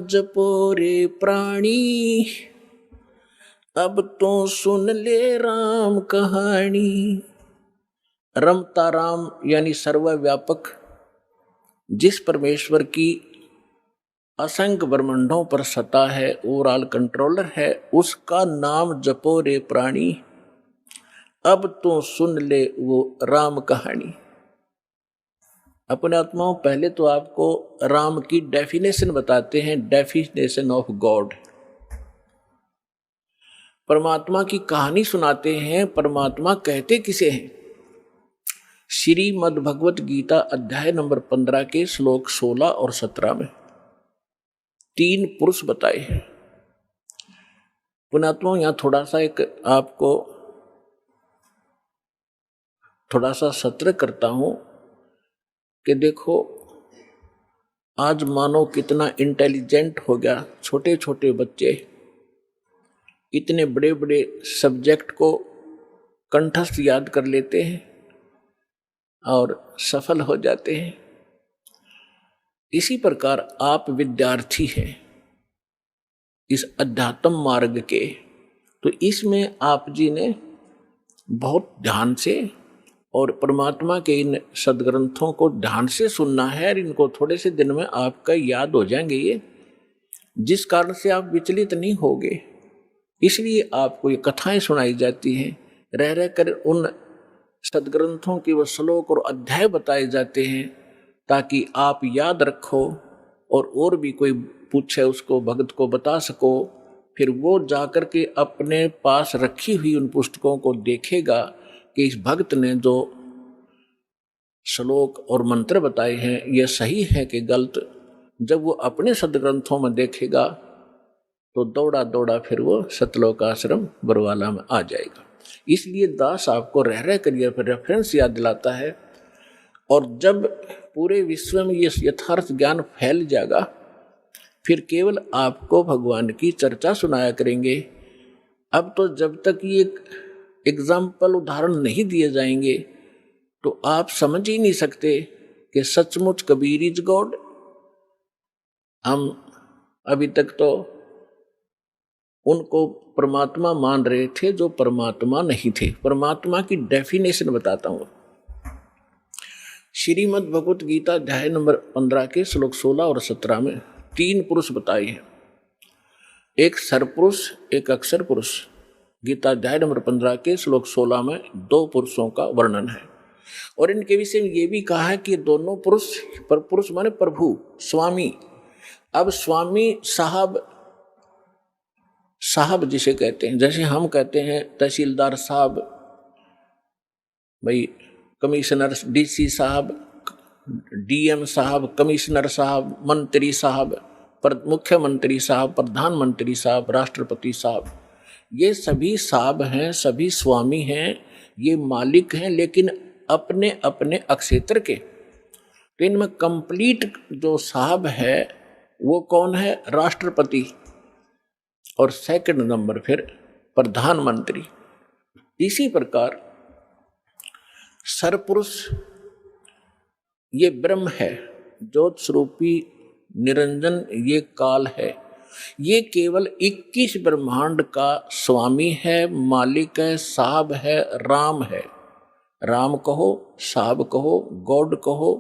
जपो रे प्राणी, अब तो सुन ले राम कहानी। रमता राम यानी सर्वव्यापक, जिस परमेश्वर की असंख्य ब्रह्मांडों पर सत्ता है, ओवरऑल कंट्रोलर है, उसका नाम जपो रे प्राणी, अब तो सुन ले वो राम कहानी। अपने आत्माओं, पहले तो आपको राम की डेफिनेशन बताते हैं, डेफिनेशन ऑफ गॉड। परमात्मा की कहानी सुनाते हैं। परमात्मा कहते किसे हैं? श्रीमद् भगवत गीता अध्याय नंबर 15 के श्लोक 16 और 17 में 3 पुरुष बताए हैं। पुण्यात्माओं, यहां थोड़ा सा एक आपको थोड़ा सा सत्र करता हूं कि देखो, आज मानो कितना इंटेलिजेंट हो गया। छोटे छोटे बच्चे इतने बड़े बड़े सब्जेक्ट को कंठस्थ याद कर लेते हैं और सफल हो जाते हैं। इसी प्रकार आप विद्यार्थी हैं इस अध्यात्म मार्ग के, तो इसमें आप जी ने बहुत ध्यान से और परमात्मा के इन सदग्रंथों को ध्यान से सुनना है, और इनको थोड़े से दिन में आपका याद हो जाएंगे ये, जिस कारण से आप विचलित नहीं होगे। इसलिए आपको ये कथाएं सुनाई जाती हैं, रह रह कर उन सदग्रंथों के वो श्लोक और अध्याय बताए जाते हैं, ताकि आप याद रखो और भी कोई पूछे उसको, भक्त को बता सको। फिर वो जाकर के अपने पास रखी हुई उन पुस्तकों को देखेगा कि इस भक्त ने जो श्लोक और मंत्र बताए हैं ये सही है कि गलत। जब वो अपने सदग्रंथों में देखेगा तो दौड़ा दौड़ा फिर वो सतलोक आश्रम बरवाला में आ जाएगा। इसलिए दास आपको रह रह कर ये रेफरेंस याद दिलाता है, और जब पूरे विश्व में ये यथार्थ ज्ञान फैल जाएगा, फिर केवल आपको भगवान की चर्चा सुनाया करेंगे। अब तो जब तक ये एग्जाम्पल उदाहरण नहीं दिए जाएंगे तो आप समझ ही नहीं सकते कि सचमुच कबीर इज गॉड। हम अभी तक तो उनको परमात्मा मान रहे थे जो परमात्मा नहीं थे। परमात्मा की डेफिनेशन बताता हूं। श्रीमद् भगवत गीता अध्याय नंबर 15 के श्लोक 16 और 17 में 3 पुरुष बताए हैं, एक सरपुरुष, एक अक्षर पुरुष। गीता अध्याय नंबर 15 के श्लोक 16 में 2 पुरुषों का वर्णन है, और इनके विषय में ये भी कहा है कि दोनों पुरुष, पर पुरुष माने प्रभु, स्वामी। अब स्वामी साहब जिसे कहते हैं, जैसे हम कहते हैं तहसीलदार साहब, भाई कमिश्नर, डीसी साहब, डीएम साहब, कमिश्नर साहब, मंत्री साहब, मुख्यमंत्री साहब, प्रधानमंत्री साहब, राष्ट्रपति साहब, ये सभी साहब हैं, सभी स्वामी हैं, ये मालिक हैं, लेकिन अपने अपने अक्षेत्र के। तो इनमें कंप्लीट जो साहब है वो कौन है? राष्ट्रपति, और सेकंड नंबर फिर प्रधानमंत्री। इसी प्रकार सरपुरुष ये ब्रह्म है, ज्योत स्वरूपी निरंजन ये काल है, ये केवल 21 ब्रह्मांड का स्वामी है, मालिक है, साहब है, राम है। राम कहो, साहब कहो, गॉड कहो,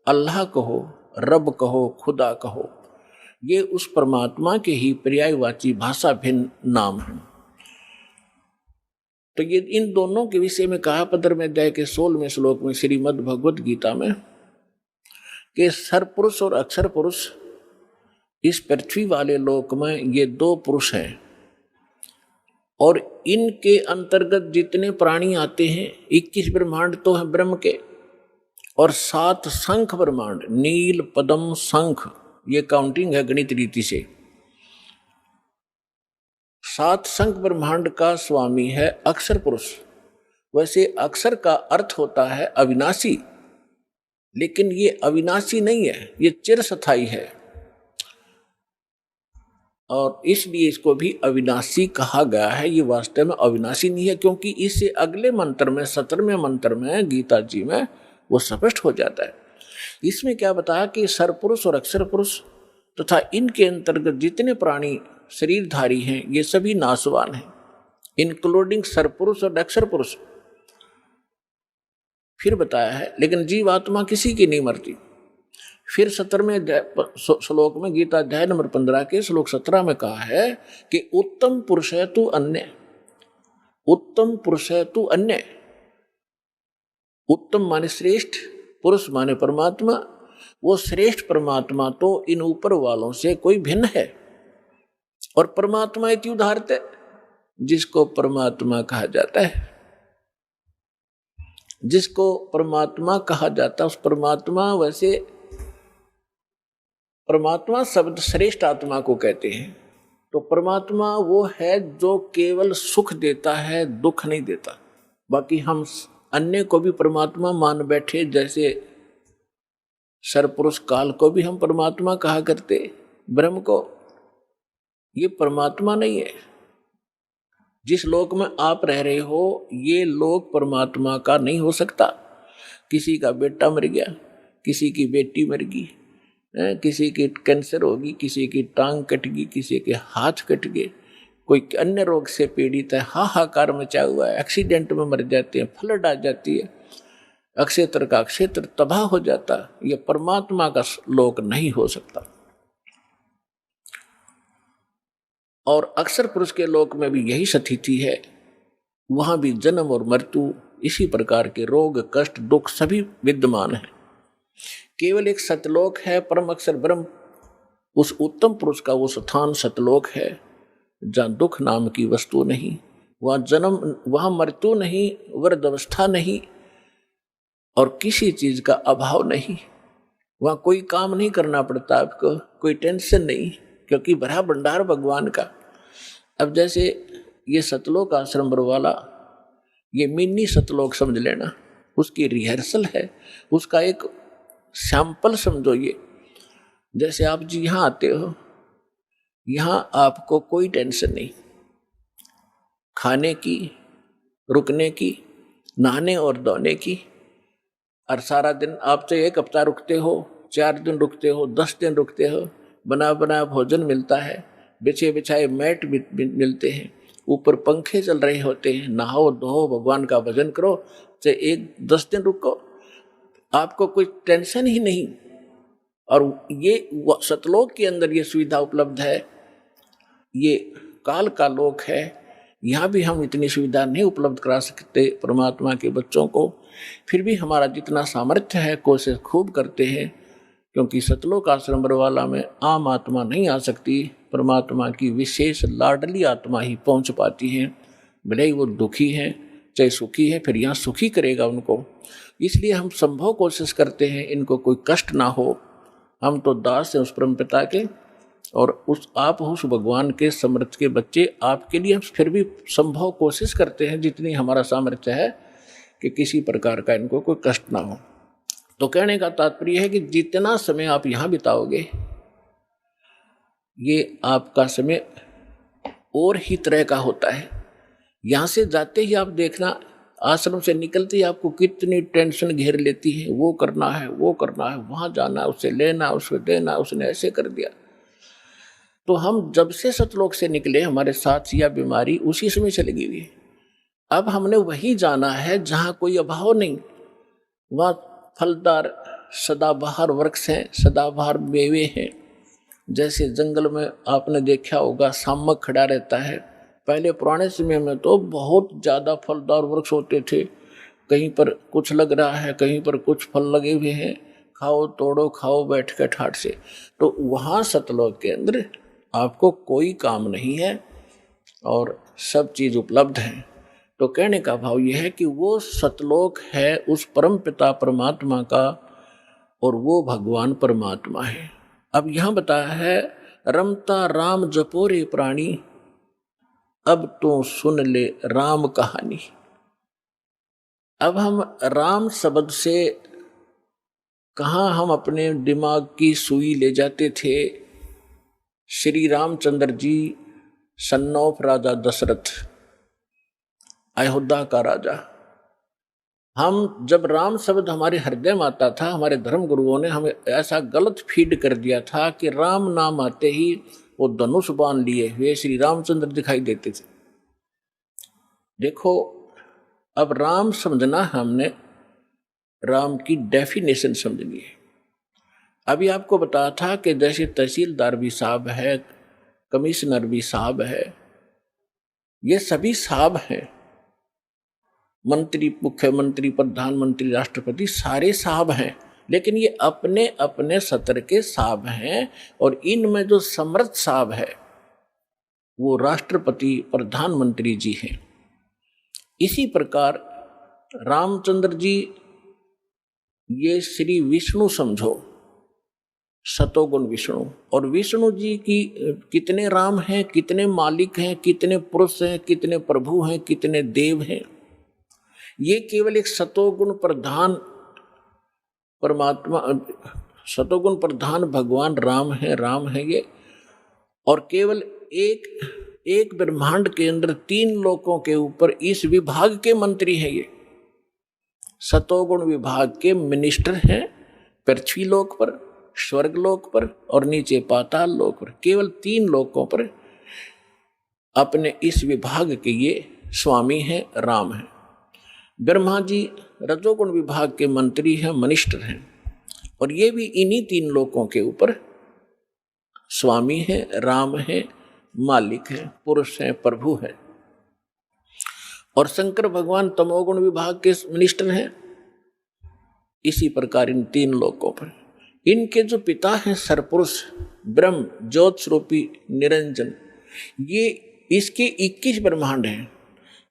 अल्लाह कहो, रब कहो, खुदा कहो, ये उस परमात्मा के ही पर्यायवाची भाषा भिन्न नाम है। तो ये इन दोनों के विषय में कहा 15वें अध्याय के 16वें श्लोक में श्रीमद् भगवत गीता में कि सरपुरुष और अक्षर पुरुष इस पृथ्वी वाले लोक में ये 2 पुरुष हैं, और इनके अंतर्गत जितने प्राणी आते हैं, 21 ब्रह्मांड तो हैं ब्रह्म के, और 7 शंख ब्रह्मांड, नील, पद्म, शंख, ये काउंटिंग है गणित रीति से। 7 शंख ब्रह्मांड का स्वामी है अक्षर पुरुष। वैसे अक्षर का अर्थ होता है अविनाशी, लेकिन ये अविनाशी नहीं है, ये चिरस्थायी है, और इसलिए इसको भी अविनाशी कहा गया है। ये वास्तव में अविनाशी नहीं है, क्योंकि इससे अगले मंत्र में, 17वें मंत्र में गीता जी में वो स्पष्ट हो जाता है। इसमें क्या बताया कि सरपुरुष और अक्षर पुरुष तथा इनके अंतर्गत जितने प्राणी शरीरधारी हैं ये सभी नाशवान हैं, इंक्लूडिंग सरपुरुष और अक्षर पुरुष। फिर बताया है लेकिन जीवात्मा किसी की नहीं मरती। फिर 17वें श्लोक में गीता अध्याय नंबर 15 के श्लोक 17 में कहा है कि उत्तम पुरुष है तू अन्य, उत्तम पुरुष है तू अन्य। उत्तम माने श्रेष्ठ, पुरुष माने परमात्मा। वो श्रेष्ठ परमात्मा तो इन ऊपर वालों से कोई भिन्न है। और परमात्मा इति उदाहरते, जिसको परमात्मा कहा जाता है, जिसको परमात्मा कहा जाता है उस परमात्मा, वैसे परमात्मा शब्द श्रेष्ठ आत्मा को कहते हैं। तो परमात्मा वो है जो केवल सुख देता है, दुख नहीं देता। बाकी हम अन्य को भी परमात्मा मान बैठे, जैसे सरपुरुष काल को भी हम परमात्मा कहा करते, ब्रह्म को। ये परमात्मा नहीं है। जिस लोक में आप रह रहे हो ये लोक परमात्मा का नहीं हो सकता। किसी का बेटा मर गया, किसी की बेटी मर गई, किसी की कैंसर होगी, किसी की टांग कट गई, किसी के हाथ कट गए, कोई अन्य रोग से पीड़ित है, हाहाकार मचा हुआ है, एक्सीडेंट में मर जाते हैं, फ्लड आ जाती है, अक्षेत्र का क्षेत्र तबाह हो जाता। ये परमात्मा का लोक नहीं हो सकता। और अक्षर पुरुष के लोक में भी यही स्थिति है। वहां भी जन्म और मृत्यु, इसी प्रकार के रोग कष्ट दुख सभी विद्यमान है। केवल एक सतलोक है, परम अक्षर ब्रह्म, उस उत्तम पुरुष का वो स्थान सतलोक है जहाँ दुख नाम की वस्तु नहीं, वहाँ जन्म, वहाँ मृत्यु नहीं, वृद्धावस्था नहीं और किसी चीज का अभाव नहीं। वहाँ कोई काम नहीं करना पड़ता आपको, कोई टेंशन नहीं, क्योंकि भरा भंडार भगवान का। अब जैसे ये सतलोक आश्रम वाला, ये मिनी सतलोक समझ लेना, उसकी रिहर्सल है, उसका एक सैंपल समझो। ये जैसे आप जी यहाँ आते हो, यहाँ आपको कोई टेंशन नहीं, खाने की, रुकने की, नहाने और धोने की। और सारा दिन आप तो 1 हफ्ता रुकते हो, 4 दिन रुकते हो, 10 दिन रुकते हो, बना बना भोजन मिलता है, बिछे बिछाए मैट मिलते हैं, ऊपर पंखे चल रहे होते हैं, नहाओ धो, भगवान का भजन करो, चाहे 10 दिन रुको, आपको कोई टेंशन ही नहीं। और ये सतलोक के अंदर ये सुविधा उपलब्ध है। ये काल का लोक है, यहाँ भी हम इतनी सुविधा नहीं उपलब्ध करा सकते परमात्मा के बच्चों को। फिर भी हमारा जितना सामर्थ्य है कोशिश खूब करते हैं, क्योंकि सतलोक आश्रम वाला में आम आत्मा नहीं आ सकती, परमात्मा की विशेष लाडली आत्मा ही पहुँच पाती है। भले ही वो दुखी है चाहे सुखी है, फिर यहाँ सुखी करेगा उनको। इसलिए हम संभव कोशिश करते हैं इनको कोई कष्ट ना हो। हम तो दास हैं उस परम पिता के, और उस आप उस भगवान के समर्थ के बच्चे, आपके लिए हम फिर भी संभव कोशिश करते हैं जितनी हमारा सामर्थ्य है कि किसी प्रकार का इनको कोई कष्ट ना हो। तो कहने का तात्पर्य है कि जितना समय आप यहाँ बिताओगे, ये आपका समय और ही तरह का होता है। यहाँ से जाते ही आप देखना, आश्रम से निकलते ही आपको कितनी टेंशन घेर लेती है, वो करना है, वो करना है, वहाँ जाना, उससे लेना, उससे देना, उसने ऐसे कर दिया। तो हम जब से सतलोक से निकले, हमारे साथ या बीमारी उसी समय चली गई हुई है। अब हमने वही जाना है जहाँ कोई अभाव नहीं, वहाँ फलदार सदाबहार वृक्ष हैं, सदाबहार मेवे हैं। जैसे जंगल में आपने देखा होगा शामक खड़ा रहता है, पहले पुराने समय में तो बहुत ज़्यादा फलदार वृक्ष होते थे, कहीं पर कुछ लग रहा है, कहीं पर कुछ फल लगे हुए हैं, खाओ तोड़ो खाओ बैठ के ठाट से। तो वहाँ सतलोक के अंदर आपको कोई काम नहीं है और सब चीज़ उपलब्ध है। तो कहने का भाव यह है कि वो सतलोक है उस परम पिता परमात्मा का, और वो भगवान परमात्मा है। अब यहाँ बताया है, रमता राम जपोरे प्राणी, अब तो सुन ले राम कहानी। अब हम राम शब्द से कहाँ हम अपने दिमाग की सुई ले जाते थे। श्री रामचंद्र जी सन ऑफ राजा दशरथ, अयोध्या का राजा, हम जब राम शब्द हमारे हृदय में आता था, हमारे धर्म गुरुओं ने हमें ऐसा गलत फीड कर दिया था कि राम नाम आते ही वो धनुष बांध लिए वे श्री रामचंद्र दिखाई देते थे। देखो, अब राम समझना हमने राम की डेफिनेशन समझनी है। अभी आपको बताया था कि जैसे तहसीलदार भी साहब है, कमिश्नर भी साहब है, ये सभी साहब हैं, मंत्री, मुख्यमंत्री, प्रधानमंत्री, राष्ट्रपति सारे साहब हैं, लेकिन ये अपने अपने सत्र के साहब हैं। और इनमें जो समर्थ साहब है वो राष्ट्रपति, प्रधानमंत्री जी हैं। इसी प्रकार रामचंद्र जी ये श्री विष्णु समझो, सतोगुण विष्णु। और विष्णु जी की कितने राम हैं, कितने मालिक हैं, कितने पुरुष हैं, कितने प्रभु हैं, कितने देव हैं, ये केवल एक सतोगुण प्रधान परमात्मा, सतोगुण प्रधान भगवान राम है ये। और केवल एक ब्रह्मांड के अंदर 3 लोकों के ऊपर इस विभाग के मंत्री हैं। ये सतोगुण विभाग के मिनिस्टर हैं, पृथ्वी लोक पर, स्वर्ग लोक पर और नीचे पाताल लोक पर, केवल 3 लोकों पर अपने इस विभाग के ये स्वामी हैं, राम हैं। ब्रह्मा जी रजोगुण विभाग के मंत्री हैं, मिनिस्टर हैं, और ये भी इन्हीं 3 लोकों के ऊपर स्वामी हैं, राम हैं, मालिक हैं, पुरुष हैं, प्रभु हैं। और शंकर भगवान तमोगुण विभाग के मिनिस्टर हैं। इसी प्रकार इन 3 लोकों पर इनके जो पिता हैं सरपुरुष ब्रह्म ज्योत स्वरूपी निरंजन, ये इसके 21 ब्रह्मांड हैं।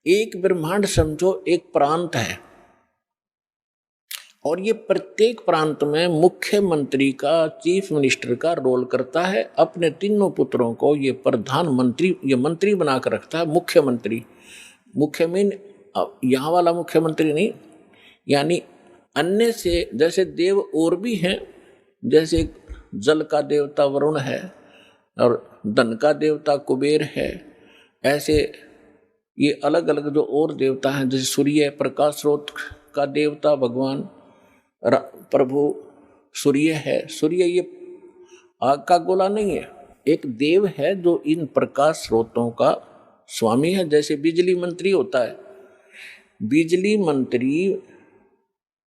एक ब्रह्मांड समझो एक प्रांत है, और ये प्रत्येक प्रांत में मुख्यमंत्री का, चीफ मिनिस्टर का रोल करता है। अपने 3 पुत्रों को ये प्रधानमंत्री, ये मंत्री बनाकर रखता है, मुख्यमंत्री। मुख्य में यहाँ वाला मुख्यमंत्री नहीं, यानी अन्य से जैसे देव और भी हैं, जैसे जल का देवता वरुण है और धन का देवता कुबेर है, ऐसे ये अलग अलग जो और देवता हैं, जैसे सूर्य प्रकाश स्रोत का देवता भगवान प्रभु सूर्य है। सूर्य ये आग का गोला नहीं है, एक देव है जो इन प्रकाश स्रोतों का स्वामी है। जैसे बिजली मंत्री होता है, बिजली मंत्री,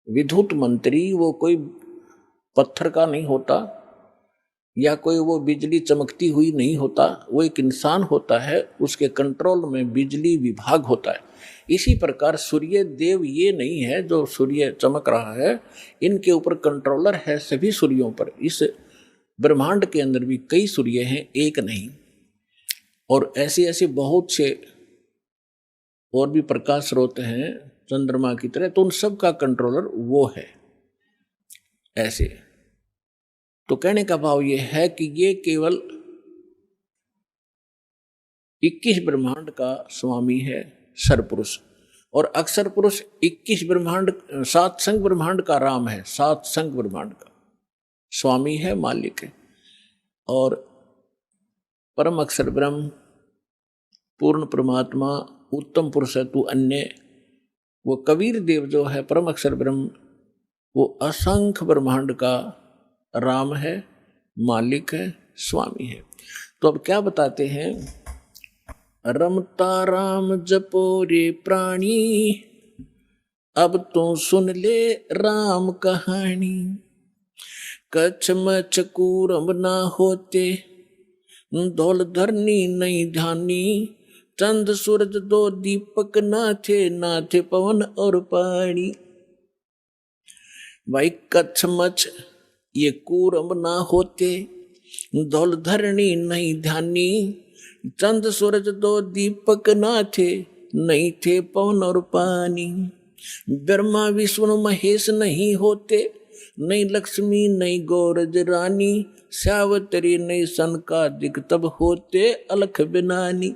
विद्युत मंत्री वो कोई पत्थर का नहीं होता, या कोई वो बिजली चमकती हुई नहीं होता, वो एक इंसान होता है, उसके कंट्रोल में बिजली विभाग होता है। इसी प्रकार सूर्य देव ये नहीं है जो सूर्य चमक रहा है, इनके ऊपर कंट्रोलर है सभी सूर्यों पर। इस ब्रह्मांड के अंदर भी कई सूर्य हैं, एक नहीं, और ऐसे ऐसे बहुत से और भी प्रकाश स्रोत हैं चंद्रमा की तरह, तो उन सब का कंट्रोलर वो है। ऐसे तो कहने का भाव ये है कि ये केवल 21 ब्रह्मांड का स्वामी है सरपुरुष, और अक्षर पुरुष 21 ब्रह्मांड, 7 संग ब्रह्मांड का राम है, 7 संग ब्रह्मांड का स्वामी है, मालिक है। और परम अक्षर ब्रह्म, पूर्ण परमात्मा, उत्तम पुरुष है तू अन्य, वो कबीर देव जो है परम अक्षर ब्रह्म, वो असंख्य ब्रह्मांड का राम है, मालिक है, स्वामी है। तो अब क्या बताते हैं, रमता राम जपो रे प्राणी, अब तो सुन ले राम कहानी। कच्छ मच्छ कूरम ना होते, धौल धरनी नहीं ध्यानी। चंद सूरज 2 दीपक ना थे पवन और पानी। भाई कच्छ मच्छ ये कूरम ना होते, धौल धरनी नहीं ध्यानी। चंद सूरज 2 दीपक ना नहीं थे पवन और पानी। ब्रह्मा विष्णु महेश नहीं होते, नहीं लक्ष्मी नहीं गौरज रानी। सावतरी नहीं सनकादिक तब होते अलख बिनानी।